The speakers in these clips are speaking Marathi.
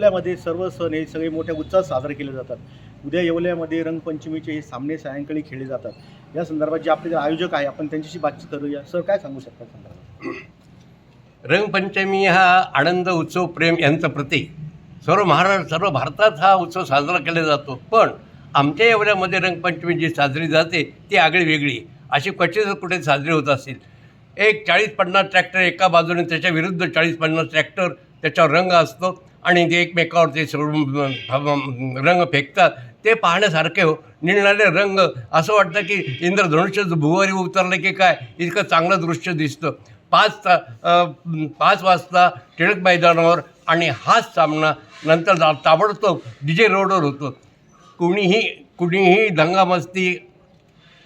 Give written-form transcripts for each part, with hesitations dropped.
येवल्यामध्ये सर्व सण हे सगळे मोठ्या उत्साहात साजरे केले जातात. उद्या येवल्यामध्ये रंगपंचमीचे हे सामने सायंकाळी खेळले जातात. या संदर्भात जे आपले आयोजक आहे आपण त्यांच्याशी बातचीत करूया. सर, काय सांगू शकता संदर्भात? रंगपंचमी हा आनंद, उत्सव, प्रेम यांचं प्रतीक. सर्व भारतात हा उत्सव साजरा केला जातो. पण आमच्या येवल्यामध्ये रंगपंचमी जी साजरी जाते ती आगळी वेगळी अशी क्वचितच कुठे साजरी होत असेल. एक 40-50 ट्रॅक्टर एका बाजूने, त्याच्या विरुद्ध 40-50 ट्रॅक्टर, त्याच्यावर रंग असतो आणि ते एकमेकावर ते रंग फेकतात. ते पाहण्यासारखे हो. निळणारे रंग, असं वाटतं की इंद्रधनुष्य भुवारी उतरलं की काय, इतकं चांगलं दृश्य दिसतं. 5 वाजता टिळक मैदानावर आणि हाच सामना नंतर ताबडतोब DJ रोडवर होतो. कुणीही दंगामस्ती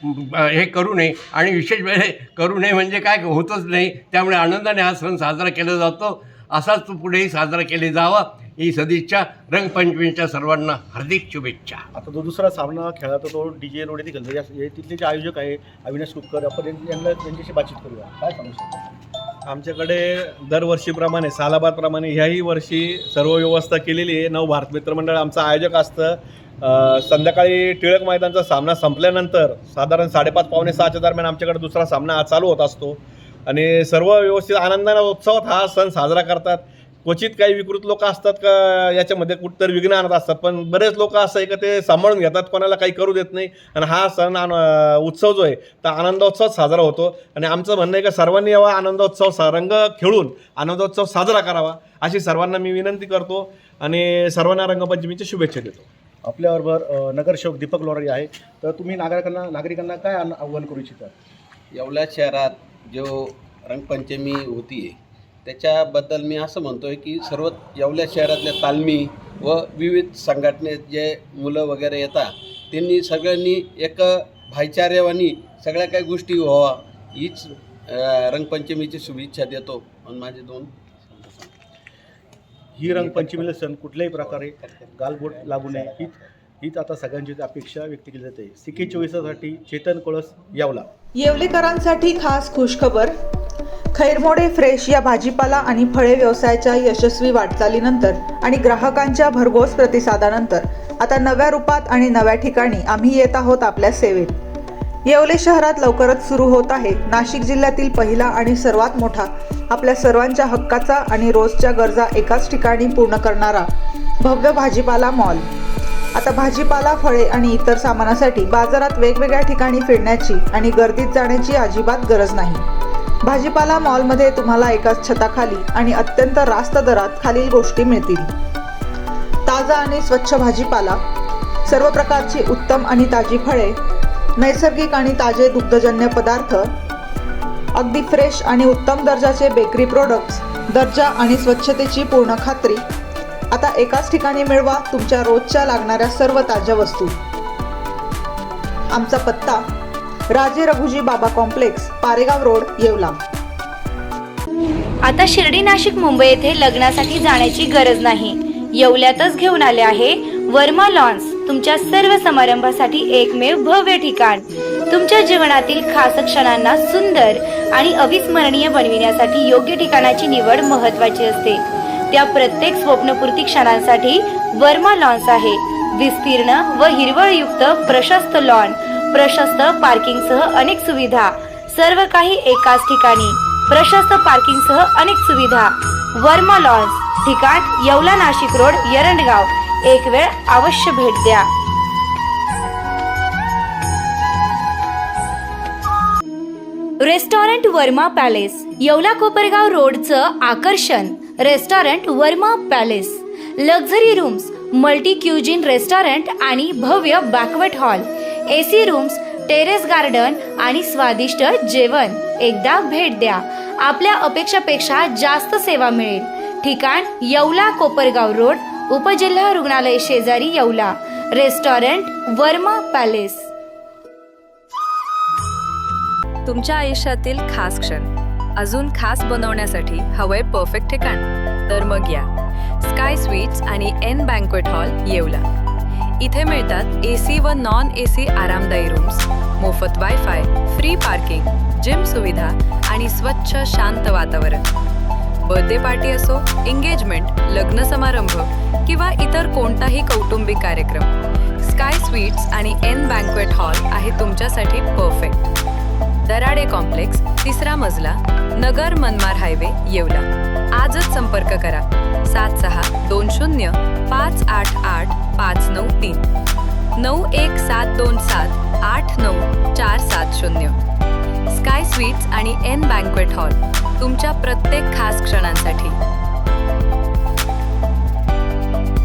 हे करू नये आणि विशेष वेळे करू नये म्हणजे काय होतच नाही. त्यामुळे आनंदाने हा सण साजरा केला जातो. असाच तो पुढेही साजरा केला जावा ही सदिच्छा. रंगपंचमीच्या सर्वांना हार्दिक शुभेच्छा. आता जो दुसरा सामना खेळला तो DJ रोड येथे खेळतो. तिथले जे आयोजक आहे अविनाश कुटकर, आपण यांना त्यांच्याशी बातचीत करूया. काय सांगू शकता? आमच्याकडे दरवर्षीप्रमाणे सालाबादप्रमाणे ह्याही वर्षी सर्व व्यवस्था केलेली आहे. नवभारत मित्रमंडळ आमचं आयोजक असतं. संध्याकाळी टिळक मैदानचा सामना संपल्यानंतर साधारण 5:30-6:15च्या दरम्यान आमच्याकडे दुसरा सामना चालू होत असतो आणि सर्व व्यवस्थित आनंदाने उत्सवात हा सण साजरा करतात. क्वचित काही विकृत लोक असतात का याच्यामध्ये कुठंतरी विघ्न आणत असतात, पण बरेच लोक असं आहे का ते सांभाळून घेतात, कोणाला काही करू देत नाही आणि हा सण उत्सव जो आहे तर आनंदोत्सव साजरा होतो. आणि आमचं म्हणणं आहे का सर्वांनी यावा आनंदोत्सव रंग खेळून आनंदोत्सव साजरा करावा अशी सर्वांना मी विनंती करतो आणि सर्वांना रंगपंचमीच्या शुभेच्छा देतो. आपल्याबरोबर नगरसेवक दीपक लोहारी आहे. तर तुम्ही नागरिकांना काय आव्हान करू इच्छिता? येवला शहरात जो रंगपंचमी होती आहे त्याच्याबद्दल मी असं म्हणतो आहे की सर्व येवला शहरातल्या तालमी व विविध संघटनेत जे मुलं वगैरे येतात त्यांनी सगळ्यांनी एक भाईचार्यावानी सगळ्या काही गोष्टी व्हावा हीच रंगपंचमीची शुभेच्छा देतो. आणि माझे 2 ही रंगपंचमीला सण कुठल्याही प्रकारे गालबोट लागू नये हीच आता सगळ्यांची अपेक्षा व्यक्त केली जाते. CK24साठी चेतन कळस, येवला. येवलेकरांसाठी खास खुशखबर. खैरमोडे फ्रेश या भाजीपाला आणि फळे व्यवसायाच्या यशस्वी वाटचालीनंतर आणि ग्राहकांच्या भरघोस प्रतिसादानंतर आता नव्या रूपात आणि नव्या ठिकाणी आम्ही येत आहोत आपल्या सेवेत. येवले शहरात लवकरच सुरू होत आहे नाशिक जिल्ह्यातील पहिला आणि सर्वात मोठा, आपल्या सर्वांच्या हक्काचा आणि रोजच्या गरजा एकाच ठिकाणी पूर्ण करणारा भव्य भाजीपाला मॉल. आता भाजीपाला, फळे आणि इतर सामानासाठी बाजारात वेगवेगळ्या ठिकाणी फिरण्याची आणि गर्दीत जाण्याची अजिबात गरज नाही. भाजीपाला मॉलमध्ये तुम्हाला एकाच छताखाली आणि अत्यंत रास्त दरात खालील गोष्टी मिळतील: ताजा आणि स्वच्छ भाजीपाला, सर्व प्रकारची उत्तम आणि ताजी फळे, नैसर्गिक आणि ताजे दुग्धजन्य पदार्थ, अगदी फ्रेश आणि उत्तम दर्जाचे बेकरी प्रोडक्ट्स, दर्जा आणि स्वच्छतेची पूर्ण खात्री. आता एकाच ठिकाणी मिळवा तुमच्या रोजच्या लागणाऱ्या सर्व ताज्या वस्तू. आमचा पत्ता: राजे रघुजी बाबा कॉम्प्लेक्स, पारेगाव रोड, येवला. आता शिर्डी, नाशिक, मुंबई येथे लग्नासाठी जाण्याची गरज नाही. येवल्यातच घेऊन आले आहे वर्मा लॉन्स. तुमच्या सर्व समारंभासाठी एकमेव भव्य ठिकाण. तुमच्या जीवनातील खास क्षणांना सुंदर आणि अविस्मरणीय बनविण्यासाठी योग्य ठिकाणाची निवड महत्त्वाची असते. त्या प्रत्येक स्वप्नपूर्ती क्षणांसाठी वर्मा लॉन्स आहे. विस्तीर्ण व हिरवळयुक्त प्रशस्त लॉन, प्रशस्त पार्किंगसह अनेक सुविधा, सर्व काही एकाच ठिकाणी. प्रशस्त पार्किंगसह अनेक सुविधा. वर्मा लॉन्स, ठिकाण येवला, नाशिक रोड, एरंडगाव. एक वेळ अवश्य भेट द्या. रेस्टॉरंट वर्मा पॅलेस, येवला कोपरगाव रोडचं आकर्षण. Restaurant Verma palace, luxury rooms, multi cuisine restaurant आणि भव्य banquet hall, AC rooms, terrace garden आणि स्वादिष्ट जेवण. एकदा भेट द्या. आपल्या अपेक्षापेक्षा जास्त सेवा मिळेल. ठिकाण येवला कोपरगाव रोड, उपजिल्हा रुग्णालय शेजारी, येवला. Restaurant Verma palace. तुमच्या आयुष्यातील खास क्षण अजून खास बनवण्यासाठी हवंय परफेक्ट ठिकाण? तर मग या स्काय स्वीट्स आणि N बँक्वेट हॉल, येवला. इथे मिळतात AC व नॉन AC आरामदायी रूम्स, मोफत वायफाय, फ्री पार्किंग, जिम सुविधा आणि स्वच्छ शांत वातावरण. बर्थडे पार्टी असो, एंगेजमेंट, लग्न समारंभ किंवा इतर कोणताही कौटुंबिक कार्यक्रम, स्काय स्वीट्स आणि एन बँक्वेट हॉल आहे तुमच्यासाठी परफेक्ट. दराडे कॉम्प्लेक्स, 3रा मजला, नगर मनमाड हायवे, येवला. आजच संपर्क करा 7620588593 9172789470. स्काय स्वीट्स आणि एन बँक्वेट हॉल तुमच्या प्रत्येक खास क्षणांसाठी.